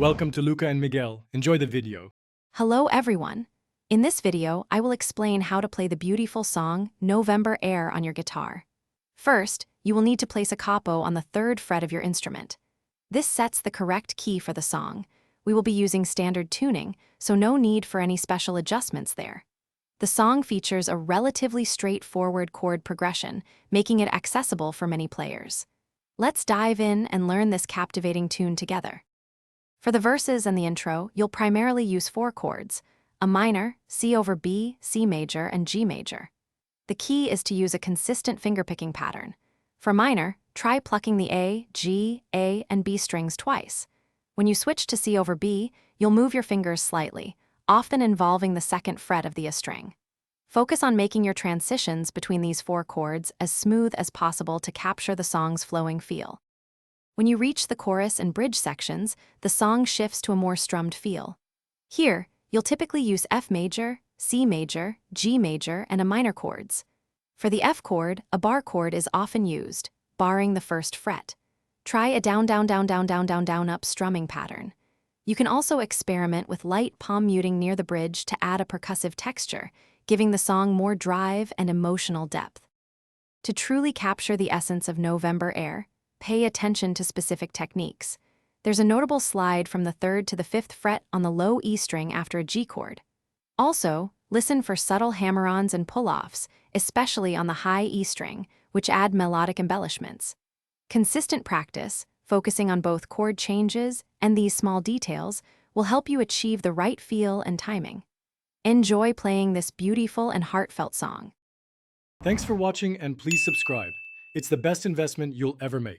Welcome to Luca and Miguel. Enjoy the video. Hello everyone! In this video, I will explain how to play the beautiful song November Air on your guitar. First, you will need to place a capo on the 3rd fret of your instrument. This sets the correct key for the song. We will be using standard tuning, so no need for any special adjustments there. The song features a relatively straightforward chord progression, making it accessible for many players. Let's dive in and learn this captivating tune together. For the verses and the intro, you'll primarily use 4 chords: a minor, C over B, C major, and G major. The key is to use a consistent fingerpicking pattern. For minor, try plucking the A, G, A, and B strings twice. When you switch to C over B, you'll move your fingers slightly, often involving the 2nd fret of the A string. Focus on making your transitions between these 4 chords as smooth as possible to capture the song's flowing feel. When you reach the chorus and bridge sections, the song shifts to a more strummed feel. Here, you'll typically use F major, C major, G major, and a minor chords. For the F chord, a bar chord is often used, barring the 1st fret. Try a down-up strumming pattern. You can also experiment with light palm muting near the bridge to add a percussive texture, giving the song more drive and emotional depth. To truly capture the essence of November Air, pay attention to specific techniques. There's a notable slide from the 3rd to the 5th fret on the low E string after a G chord. Also, listen for subtle hammer-ons and pull-offs, especially on the high E string, which add melodic embellishments. Consistent practice, focusing on both chord changes and these small details, will help you achieve the right feel and timing. Enjoy playing this beautiful and heartfelt song. Thanks for watching and please subscribe. It's the best investment you'll ever make.